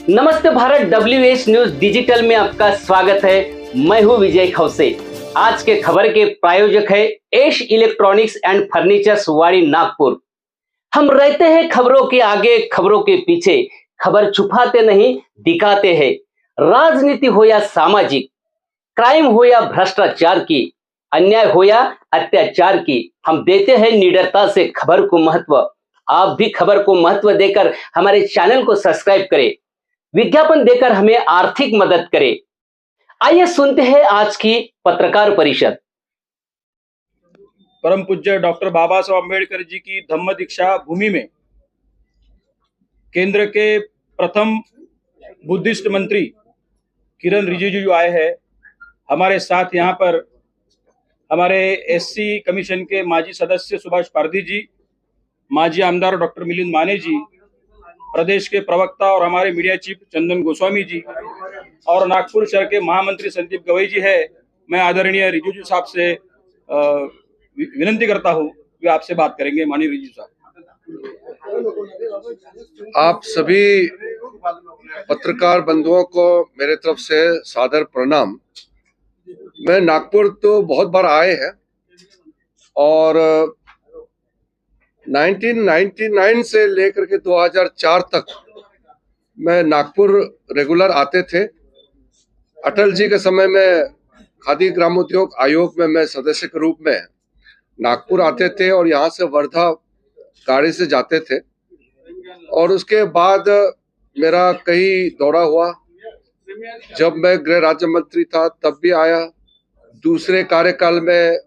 नमस्ते Bharat, WH news digital में आपका स्वागत है। मैं हूं विजय खौसे। आज के खबर के प्रायोजक है एश इलेक्ट्रॉनिक्स एंड फर्नीचर्स वाड़ी नागपुर। हम रहते हैं खबरों के आगे, खबरों के पीछे। खबर छुपाते नहीं, दिखाते हैं। राजनीति हो या सामाजिक, क्राइम हो या भ्रष्टाचार की, अन्याय हो या अत्याचार की, हम देते हैं निडरता से खबर को महत्व। आप भी खबर को महत्व देकर हमारे चैनल को सब्सक्राइब करें, विज्ञापन देकर हमें आर्थिक मदद करें। आइए सुनते हैं आज की पत्रकार परिषद। परम पूज्य डॉक्टर बाबा साहब अम्बेडकर जी की धम्म दीक्षा भूमि में केंद्र के प्रथम बुद्धिस्ट मंत्री किरण रिजिजू आए हैं। हमारे साथ यहाँ पर हमारे SC कमीशन के माजी सदस्य सुभाष पारधी जी, माजी आमदार डॉक्टर मिलिंद माने जी, प्रदेश के प्रवक्ता और हमारे मीडिया चीफ चंदन गोस्वामी जी और नागपुर शहर के महामंत्री संदीप गवई जी है। मैं आदरणीय रिजिजू साहब से विनंती करता हूँ कि आपसे बात करेंगे। माननीय रिजिजू साहब, आप सभी पत्रकार बंधुओं को मेरे तरफ से सादर प्रणाम। मैं नागपुर तो बहुत बार आए हैं और 1999 से लेकर के 2004 तक मैं नागपुर रेगुलर आते थे। अटल जी के समय में खादी ग्रामोद्योग आयोग में मैं सदस्य के रूप में नागपुर आते थे और यहाँ से वर्धा गाड़ी से जाते थे। और उसके बाद मेरा कई दौरा हुआ। जब मैं गृह राज्य मंत्री था तब भी आया। दूसरे कार्यकाल में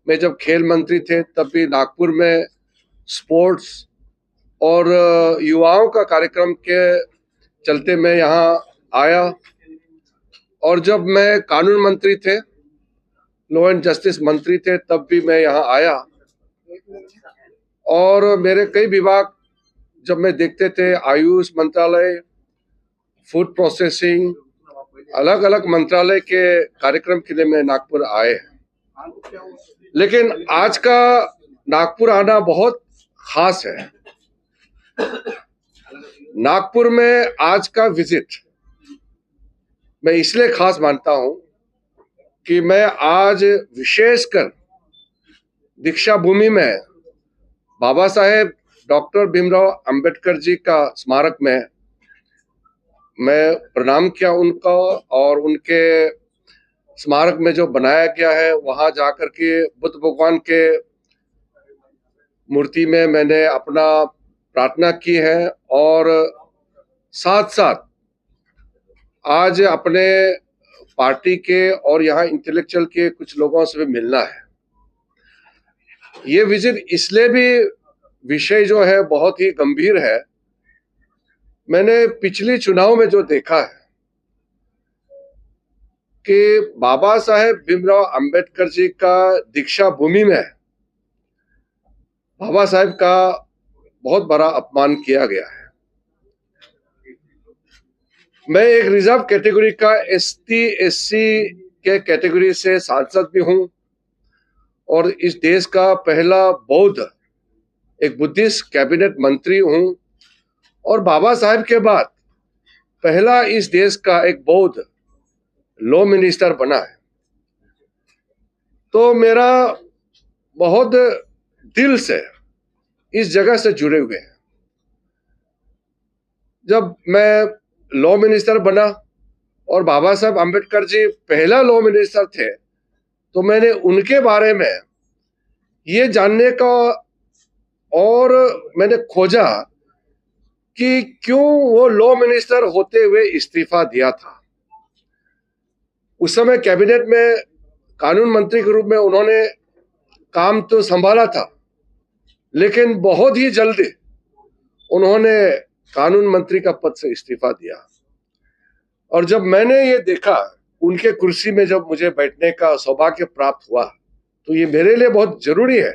मैं जब खेल मंत्री थे तब भी नागपुर में स्पोर्ट्स और युवाओं का कार्यक्रम के चलते मैं यहाँ आया। और जब मैं कानून मंत्री थे, लॉ एंड जस्टिस मंत्री थे, तब भी मैं यहाँ आया। और मेरे कई विभाग जब मैं देखते थे, आयुष मंत्रालय, फूड प्रोसेसिंग, अलग अलग मंत्रालय के कार्यक्रम के लिए मैं नागपुर आए हैं। लेकिन आज का नागपुर आना बहुत खास है। नागपुर में आज का विजिट मैं इसलिए खास मानता हूं कि मैं आज विशेषकर दीक्षा भूमि में बाबा साहेब डॉक्टर भीमराव अंबेडकर जी का स्मारक में मैं प्रणाम किया उनका। और उनके स्मारक में जो बनाया गया है वहां जाकर के बुद्ध भगवान के मूर्ति में मैंने अपना प्रार्थना की है। और साथ साथ आज अपने पार्टी के और यहाँ इंटेलेक्चुअल के कुछ लोगों से भी मिलना है। ये विजिट इसलिए भी विषय जो है बहुत ही गंभीर है। मैंने पिछले चुनाव में जो देखा है कि बाबा साहेब भीमराव अंबेडकर जी का दीक्षा भूमि में बाबा साहेब का बहुत बड़ा अपमान किया गया है। मैं एक रिजर्व कैटेगरी का ST SC के कैटेगरी से सांसद भी हूं और इस देश का पहला बौद्ध एक बुद्धिस्ट कैबिनेट मंत्री हूं और बाबा साहेब के बाद पहला इस देश का एक बौद्ध लॉ मिनिस्टर बना है। तो मेरा बहुत दिल से इस जगह से जुड़े हुए हैं। जब मैं लॉ मिनिस्टर बना और बाबा साहब अंबेडकर जी पहला लॉ मिनिस्टर थे तो मैंने उनके बारे में ये जानने का और मैंने खोजा कि क्यों वो लॉ मिनिस्टर होते हुए इस्तीफा दिया था। उस समय कैबिनेट में कानून मंत्री के रूप में उन्होंने काम तो संभाला था, लेकिन बहुत ही जल्दी उन्होंने कानून मंत्री का पद से इस्तीफा दिया। और जब मैंने ये देखा उनके कुर्सी में जब मुझे बैठने का सौभाग्य प्राप्त हुआ तो ये मेरे लिए बहुत जरूरी है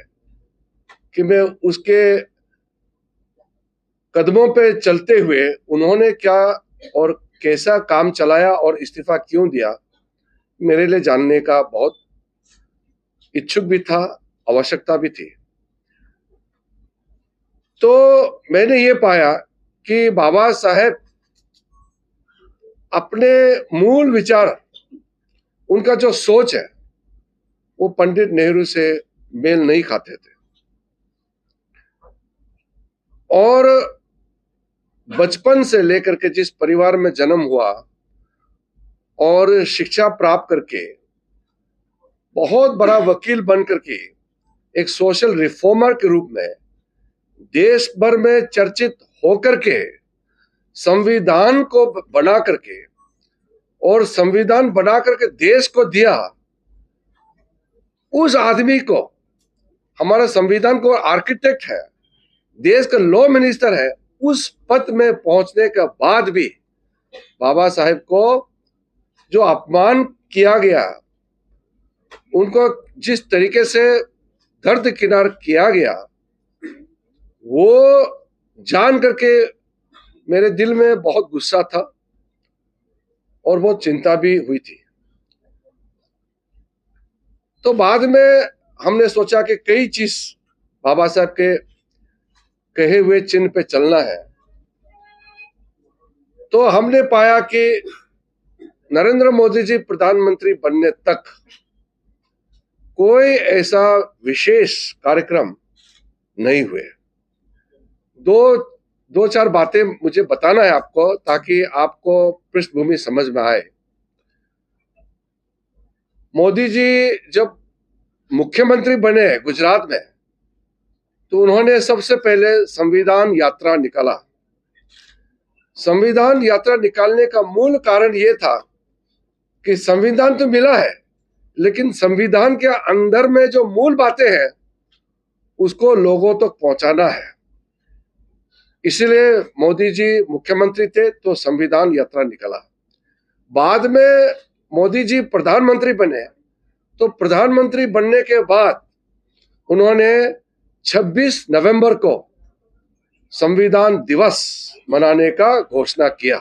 कि मैं उसके कदमों पे चलते हुए उन्होंने क्या और कैसा काम चलाया और इस्तीफा क्यों दिया, मेरे लिए जानने का बहुत इच्छुक भी था, आवश्यकता भी थी। तो मैंने ये पाया कि बाबा साहेब अपने मूल विचार, उनका जो सोच है वो पंडित नेहरू से मेल नहीं खाते थे। और बचपन से लेकर के जिस परिवार में जन्म हुआ और शिक्षा प्राप्त करके बहुत बड़ा वकील बन करके एक सोशल रिफॉर्मर के रूप में देश भर में चर्चित होकर के संविधान को बना करके और संविधान बना करके देश को दिया, उस आदमी को, हमारा संविधान को आर्किटेक्ट है, देश का लॉ मिनिस्टर है, उस पद में पहुंचने के बाद भी बाबा साहेब को जो अपमान किया गया, उनको जिस तरीके से दर्द किनार किया गया, वो जान करके मेरे दिल में बहुत गुस्सा था और बहुत चिंता भी हुई थी। तो बाद में हमने सोचा कि कई चीज बाबा साहब के कहे हुए चिन्ह पे चलना है। तो हमने पाया कि नरेंद्र मोदी जी प्रधानमंत्री बनने तक कोई ऐसा विशेष कार्यक्रम नहीं हुए। दो चार बातें मुझे बताना है आपको, ताकि आपको पृष्ठभूमि समझ में आए। मोदी जी जब मुख्यमंत्री बने गुजरात में, तो उन्होंने सबसे पहले संविधान यात्रा निकाला। संविधान यात्रा निकालने का मूल कारण यह था कि संविधान तो मिला है, लेकिन संविधान के अंदर में जो मूल बातें हैं उसको लोगों तक पहुंचाना है। इसलिए मोदी जी मुख्यमंत्री थे तो संविधान यात्रा निकला। बाद में मोदी जी प्रधानमंत्री बने, तो प्रधानमंत्री बनने के बाद उन्होंने 26 नवंबर को संविधान दिवस मनाने का घोषणा किया।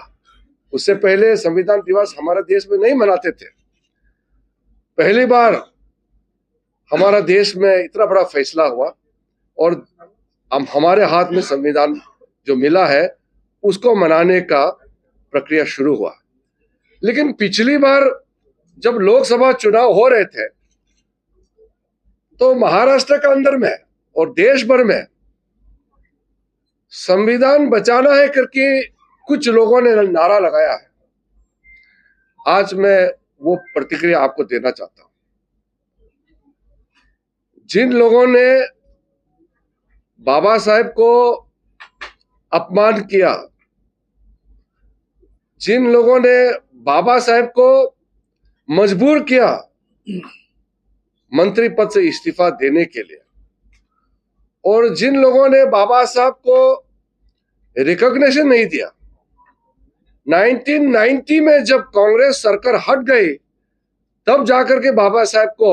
उससे पहले संविधान दिवस हमारे देश में नहीं मनाते थे। पहली बार हमारा देश में इतना बड़ा फैसला हुआ और हमारे हाथ में संविधान जो मिला है उसको मनाने का प्रक्रिया शुरू हुआ। लेकिन पिछली बार जब लोकसभा चुनाव हो रहे थे, तो महाराष्ट्र के अंदर में और देश भर में संविधान बचाना है करके कुछ लोगों ने नारा लगाया है। आज मैं वो प्रतिक्रिया आपको देना चाहता हूं। जिन लोगों ने बाबा साहेब को अपमान किया, जिन लोगों ने बाबा साहेब को मजबूर किया मंत्री पद से इस्तीफा देने के लिए, और जिन लोगों ने बाबा साहब को रिकॉग्निशन नहीं दिया, 1990 में जब कांग्रेस सरकार हट गई तब जाकर के बाबा साहब को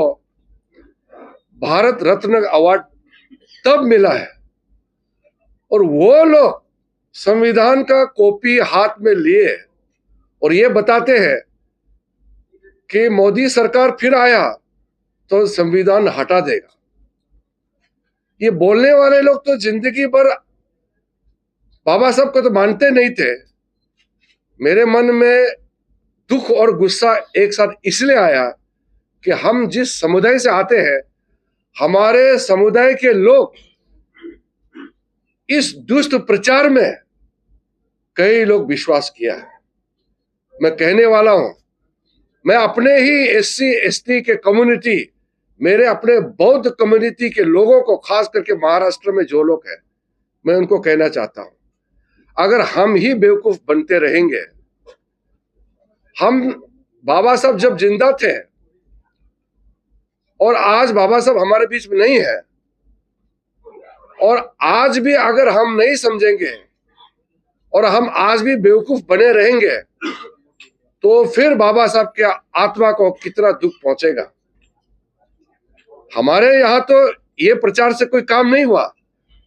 भारत रत्न अवार्ड तब मिला है। और वो लोग संविधान का कॉपी हाथ में लिए और ये बताते हैं कि मोदी सरकार फिर आया तो संविधान हटा देगा। ये बोलने वाले लोग तो जिंदगी भर बाबा साहब को तो मानते नहीं थे। मेरे मन में दुख और गुस्सा एक साथ इसलिए आया कि हम जिस समुदाय से आते हैं, हमारे समुदाय के लोग इस दुष्ट प्रचार में कई लोग विश्वास किया है। मैं कहने वाला हूं, मैं अपने ही एससी एसटी के कम्युनिटी, मेरे अपने बौद्ध कम्युनिटी के लोगों को, खास करके महाराष्ट्र में जो लोग हैं, मैं उनको कहना चाहता हूं, अगर हम ही बेवकूफ बनते रहेंगे, हम बाबा साहब जब जिंदा थे और आज बाबा साहब हमारे बीच में नहीं है, और आज भी अगर हम नहीं समझेंगे और हम आज भी बेवकूफ बने रहेंगे, तो फिर बाबा साहब के आत्मा को कितना दुख पहुंचेगा। हमारे यहाँ तो ये प्रचार से कोई काम नहीं हुआ,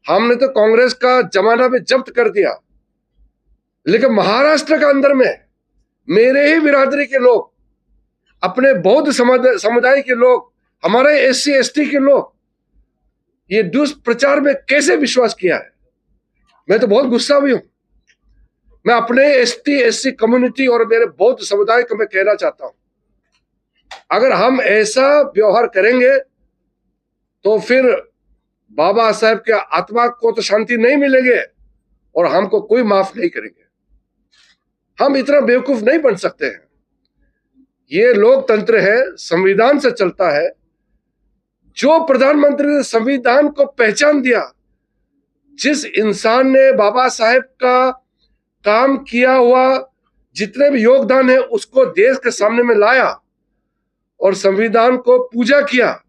हमने तो कांग्रेस का जमाना में जब्त कर दिया। लेकिन महाराष्ट्र के अंदर में मेरे ही बिरादरी के लोग, अपने बौद्ध समुदाय के लोग, हमारे एससी एसटी के लोग ये दुष्प्रचार में कैसे विश्वास किया है। मैं तो बहुत गुस्सा भी हूं। मैं अपने एसटी एससी कम्युनिटी और मेरे बौद्ध समुदाय को मैं कहना चाहता हूं, अगर हम ऐसा व्यवहार करेंगे तो फिर बाबा साहेब के आत्मा को तो शांति नहीं मिलेगी और हमको कोई माफ नहीं करेंगे। हम इतना बेवकूफ नहीं बन सकते हैं। ये लोकतंत्र है, संविधान से चलता है। जो प्रधानमंत्री ने संविधान को पहचान दिया, जिस इंसान ने बाबा साहेब का काम किया हुआ जितने भी योगदान है उसको देश के सामने में लाया और संविधान को पूजा किया,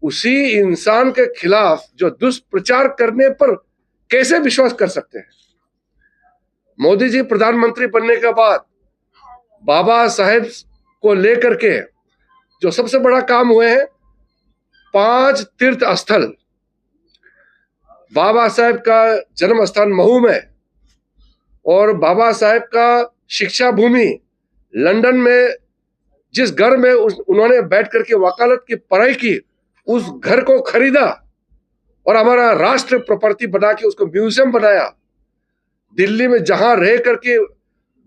उसी इंसान के खिलाफ जो दुष्प्रचार करने पर कैसे विश्वास कर सकते हैं? मोदी जी प्रधानमंत्री बनने के बाद बाबा साहेब को लेकर के जो सबसे बड़ा काम हुए हैं, 5 तीर्थ स्थल, बाबा साहेब का जन्म स्थान महू में और बाबा साहेब का शिक्षा भूमि लंदन में, जिस घर में उन्होंने बैठ करके वकालत की पढ़ाई की, उस घर को खरीदा और हमारा राष्ट्र प्रॉपर्टी बना के उसको म्यूजियम बनाया। दिल्ली में जहां रह करके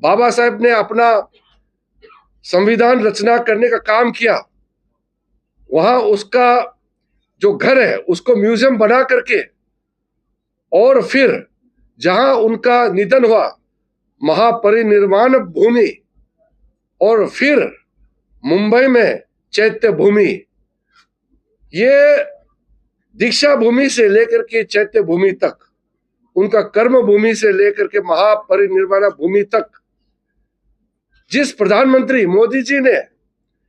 बाबा साहेब ने अपना संविधान रचना करने का काम किया, वहां उसका जो घर है उसको म्यूजियम बना करके, और फिर जहां उनका निधन हुआ महापरिनिर्वाण भूमि, और फिर मुंबई में चैत्य भूमि, ये दीक्षा भूमि से लेकर के चैत्य भूमि तक, उनका कर्म भूमि से लेकर के महापरिनिर्वाण भूमि तक, जिस प्रधानमंत्री मोदी जी ने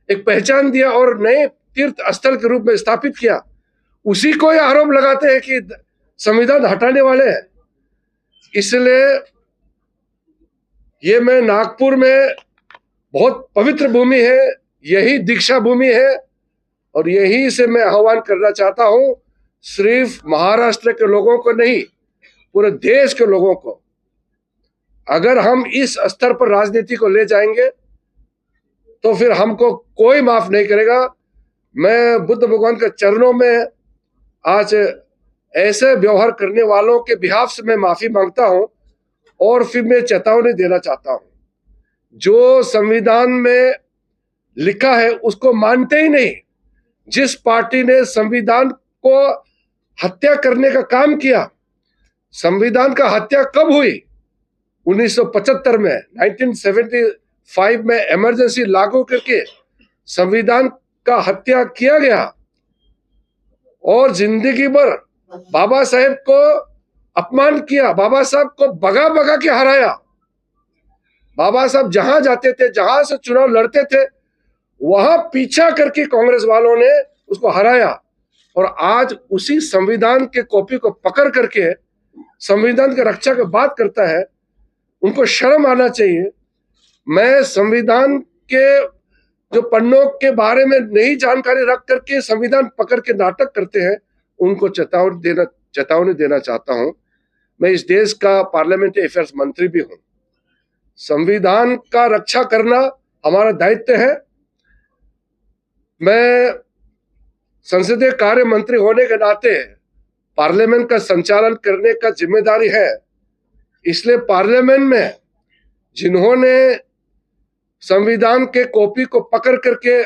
एक पहचान दिया और नए तीर्थ स्थल के रूप में स्थापित किया, उसी को ये आरोप लगाते हैं कि संविधान हटाने वाले हैं। इसलिए ये मैं नागपुर में बहुत पवित्र भूमि है, यही दीक्षा भूमि है और यही से मैं आह्वान करना चाहता हूं, सिर्फ महाराष्ट्र के लोगों को नहीं, पूरे देश के लोगों को। अगर हम इस स्तर पर राजनीति को ले जाएंगे तो फिर हमको कोई माफ नहीं करेगा। मैं बुद्ध भगवान के चरणों में आज ऐसे व्यवहार करने वालों के बिहाफ से मैं माफी मांगता हूं और फिर मैं चेतावनी देना चाहता हूं, जो संविधान में लिखा है उसको मानते ही नहीं। जिस पार्टी ने संविधान को हत्या करने का काम किया, संविधान का हत्या कब हुई? 1975 में, 1975 में इमरजेंसी लागू करके संविधान का हत्या किया गया और जिंदगी भर बाबा साहेब को अपमान किया, बाबा साहब को भगा भगा के हराया। बाबा साहब जहां जाते थे, जहां से चुनाव लड़ते थे, वहां पीछा करके कांग्रेस वालों ने उसको हराया और आज उसी संविधान के कॉपी को पकड़ करके संविधान की रक्षा की बात करता है। उनको शर्म आना चाहिए। मैं संविधान के जो पन्नों के बारे में नई जानकारी रख करके संविधान पकड़ के नाटक करते हैं, उनको चेतावनी देना चाहता हूं। मैं इस देश का पार्लियामेंट्री अफेयर्स मंत्री भी हूं। संविधान का रक्षा करना हमारा दायित्व है। मैं संसदीय कार्य मंत्री होने के नाते पार्लियामेंट का संचालन करने का जिम्मेदारी है। इसलिए पार्लियामेंट में जिन्होंने संविधान के कॉपी को पकड़ करके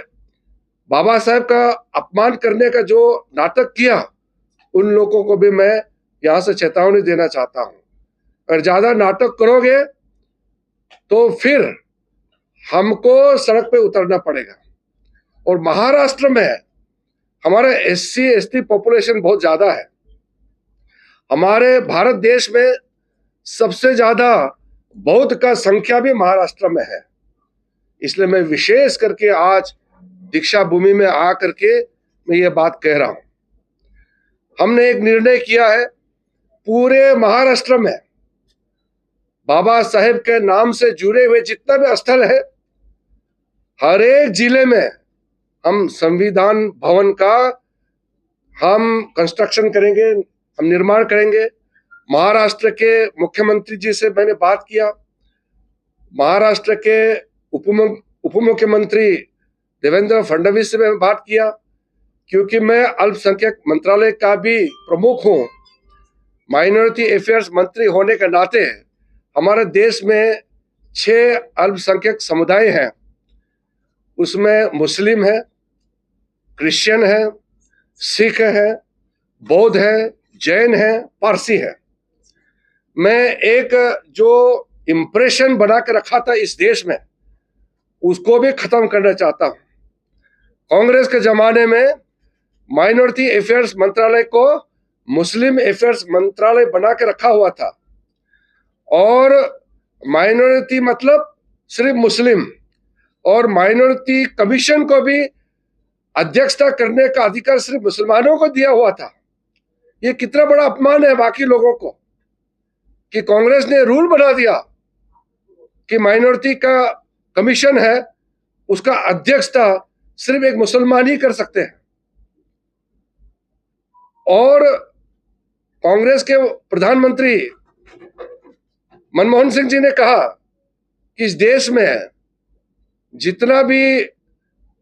बाबा साहेब का अपमान करने का जो नाटक किया, उन लोगों को भी मैं यहां से चेतावनी देना चाहता हूं। अगर ज्यादा नाटक करोगे तो फिर हमको सड़क पे उतरना पड़ेगा। और महाराष्ट्र में हमारा एससी एसटी पॉपुलेशन बहुत ज्यादा है। हमारे भारत देश में सबसे ज्यादा बौद्ध का संख्या भी महाराष्ट्र में है। इसलिए मैं विशेष करके आज दीक्षा भूमि में आकर के मैं ये बात कह रहा हूं। हमने एक निर्णय किया है, पूरे महाराष्ट्र में बाबा साहेब के नाम से जुड़े हुए जितना भी स्थल है, हर एक जिले में हम संविधान भवन का हम कंस्ट्रक्शन करेंगे, हम निर्माण करेंगे। महाराष्ट्र के मुख्यमंत्री जी से मैंने बात किया, महाराष्ट्र के उप मुख्यमंत्री देवेंद्र फडणवीस से मैंने बात किया, क्योंकि मैं अल्पसंख्यक मंत्रालय का भी प्रमुख हूं। माइनॉरिटी अफेयर्स मंत्री होने के नाते हमारे देश में 6 अल्पसंख्यक समुदाय हैं। उसमें मुस्लिम है, क्रिश्चियन है, सिख है, बौद्ध है, जैन है, पारसी है। मैं एक जो इम्प्रेशन बना के रखा था इस देश में, उसको भी खत्म करना चाहता हूं। कांग्रेस के जमाने में माइनॉरिटी अफेयर्स मंत्रालय को मुस्लिम अफेयर्स मंत्रालय बना के रखा हुआ था, और माइनॉरिटी मतलब सिर्फ मुस्लिम, और माइनॉरिटी कमीशन को भी अध्यक्षता करने का अधिकार सिर्फ मुसलमानों को दिया हुआ था। ये कितना बड़ा अपमान है बाकी लोगों को कि कांग्रेस ने रूल बना दिया कि माइनॉरिटी का कमीशन है, उसका अध्यक्षता सिर्फ एक मुसलमान ही कर सकते हैं। और कांग्रेस के प्रधानमंत्री मनमोहन सिंह जी ने कहा कि इस देश में जितना भी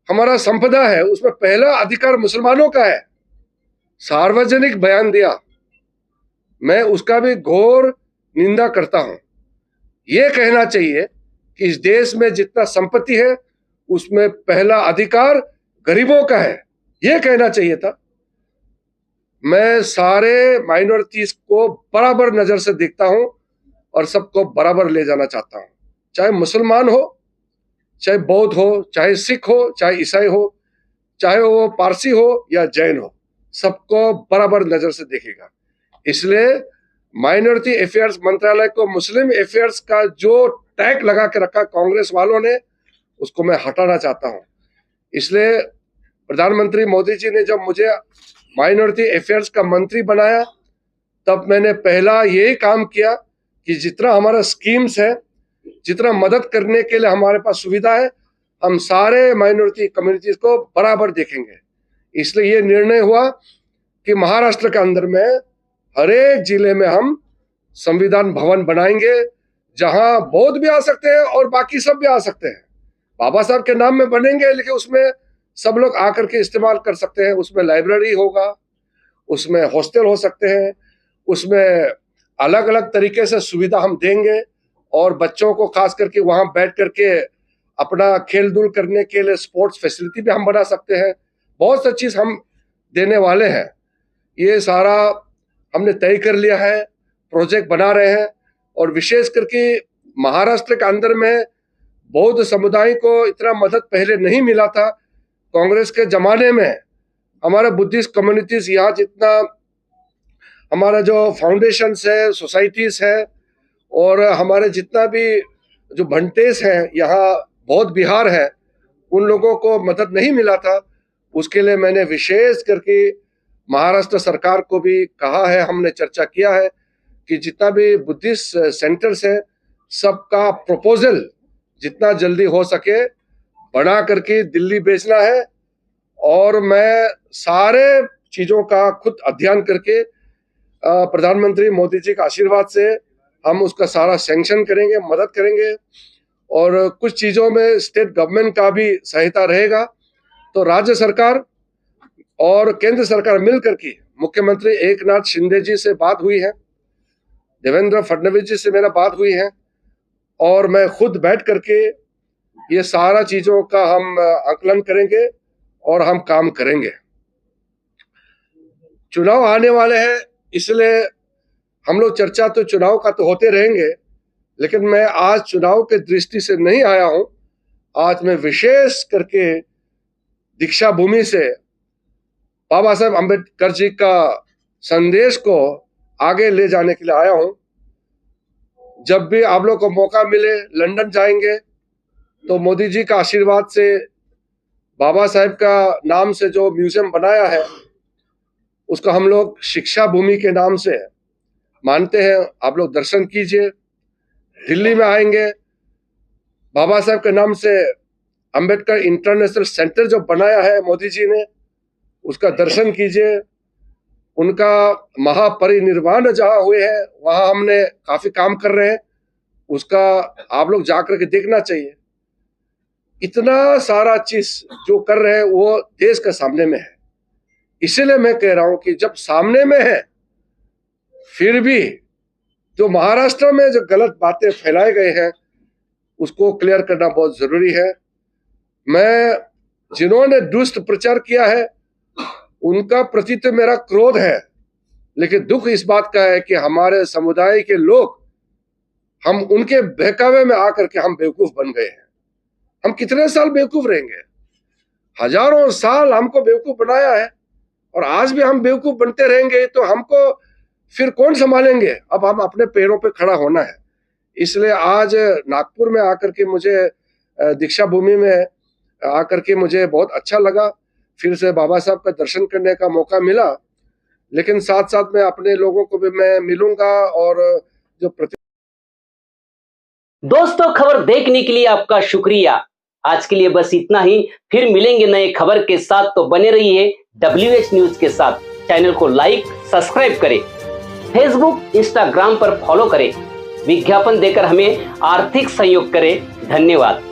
हमारा संपदा है उसमें पहला अधिकार मुसलमानों का है। सार्वजनिक बयान दिया, मैं उसका भी घोर निंदा करता हूं। यह कहना चाहिए कि इस देश में जितना संपत्ति है उसमें पहला अधिकार गरीबों का है, यह कहना चाहिए था। मैं सारे माइनॉरिटीज को बराबर नजर से देखता हूं और सबको बराबर ले जाना चाहता हूं, चाहे मुसलमान हो, चाहे बौद्ध हो, चाहे सिख हो, चाहे ईसाई हो, चाहे वो पारसी हो या जैन हो, सबको बराबर नजर से देखेगा। इसलिए माइनॉरिटी अफेयर्स मंत्रालय को मुस्लिम अफेयर्स का जो टैग लगा के रखा कांग्रेस वालों ने, उसको मैं हटाना चाहता हूं। इसलिए प्रधानमंत्री मोदी जी ने जब मुझे माइनॉरिटी अफेयर्स का मंत्री बनाया, तब मैंने पहला यही काम किया कि जितना हमारा स्कीम्स है, जितना मदद करने के लिए हमारे पास सुविधा है, हम सारे माइनॉरिटी कम्युनिटीज को बराबर देखेंगे। इसलिए ये निर्णय हुआ कि महाराष्ट्र के अंदर में हर एक जिले में हम संविधान भवन बनाएंगे, जहां बौद्ध भी आ सकते हैं और बाकी सब भी आ सकते हैं। बाबा साहब के नाम में बनेंगे, लेकिन उसमें सब लोग आकर के इस्तेमाल कर सकते हैं। उसमें लाइब्रेरी होगा, उसमें हॉस्टल हो सकते हैं, उसमें अलग अलग तरीके से सुविधा हम देंगे, और बच्चों को खास करके वहां बैठ करके अपना खेल धूल करने के लिए स्पोर्ट्स फैसिलिटी भी हम बना सकते हैं। बहुत सा चीज हम देने वाले हैं। ये सारा हमने तय कर लिया है, प्रोजेक्ट बना रहे हैं। और विशेष करके महाराष्ट्र के अंदर में बौद्ध समुदाय को इतना मदद पहले नहीं मिला था। कांग्रेस के जमाने में हमारा बुद्धिस्ट कम्युनिटीज यहाँ जितना हमारा जो फाउंडेशन है, सोसाइटीज है, और हमारे जितना भी जो भंटेस हैं यहाँ बौद्ध बिहार है, उन लोगों को मदद नहीं मिला था। उसके लिए मैंने विशेष करके महाराष्ट्र सरकार को भी कहा है, हमने चर्चा किया है कि जितना भी बुद्धिस्ट सेंटर्स है, सबका प्रपोजल जितना जल्दी हो सके बना करके दिल्ली भेजना है। और मैं सारे चीजों का खुद अध्ययन करके प्रधानमंत्री मोदी जी का आशीर्वाद से हम उसका सारा सैंक्शन करेंगे, मदद करेंगे। और कुछ चीजों में स्टेट गवर्नमेंट का भी सहायता रहेगा। तो राज्य सरकार और केंद्र सरकार मिलकर के मुख्यमंत्री एकनाथ शिंदे जी से बात हुई है, देवेंद्र फडणवीस जी से मेरा बात हुई है, और मैं खुद बैठ करके ये सारा चीजों का हम आकलन करेंगे और हम काम करेंगे। चुनाव आने वाले हैं, इसलिए हम लोग चर्चा तो चुनाव का तो होते रहेंगे, लेकिन मैं आज चुनाव के दृष्टि से नहीं आया हूं। आज मैं विशेष करके दीक्षा भूमि से बाबा साहब अम्बेडकर जी का संदेश को आगे ले जाने के लिए आया हूं। जब भी आप लोग को मौका मिले लंदन जाएंगे तो मोदी जी का आशीर्वाद से बाबा साहब का नाम से जो म्यूजियम बनाया है उसका हम लोग शिक्षा भूमि के नाम से मानते हैं। आप लोग दर्शन कीजिए। दिल्ली में आएंगे, बाबा साहब के नाम से अंबेडकर इंटरनेशनल सेंटर जो बनाया है मोदी जी ने, उसका दर्शन कीजिए। उनका महापरिनिर्वाण जहाँ हुए हैं वहां हमने काफी काम कर रहे हैं, उसका आप लोग जाकर के देखना चाहिए। इतना सारा चीज जो कर रहे हैं वो देश के सामने में है। इसीलिए मैं कह रहा हूं कि जब सामने में है फिर भी जो महाराष्ट्र में जो गलत बातें फैलाए गए हैं उसको क्लियर करना बहुत जरूरी है। मैं जिन्होंने दुष्ट प्रचार किया है उनका प्रति तो मेरा क्रोध है, लेकिन दुख इस बात का है कि हमारे समुदाय के लोग हम उनके बहकावे में आकर के हम बेवकूफ बन गए हैं। हम कितने साल बेवकूफ रहेंगे? हजारों साल हमको बेवकूफ बनाया है और आज भी हम बेवकूफ बनते रहेंगे तो हमको फिर कौन संभालेंगे? अब हम अपने पैरों पे खड़ा होना है। इसलिए आज नागपुर में आकर के मुझे दीक्षा भूमि में आकर के मुझे बहुत अच्छा लगा। फिर से बाबा साहब का दर्शन करने का मौका मिला, लेकिन साथ साथ में अपने लोगों को भी मैं मिलूंगा और जो दोस्तों, खबर देखने के लिए आपका शुक्रिया। आज के लिए बस इतना ही। फिर मिलेंगे नए खबर के साथ, तो बने रहिए WH न्यूज के साथ। चैनल को लाइक सब्सक्राइब करें, फेसबुक इंस्टाग्राम पर फॉलो करें, विज्ञापन देकर हमें आर्थिक सहयोग करें। धन्यवाद।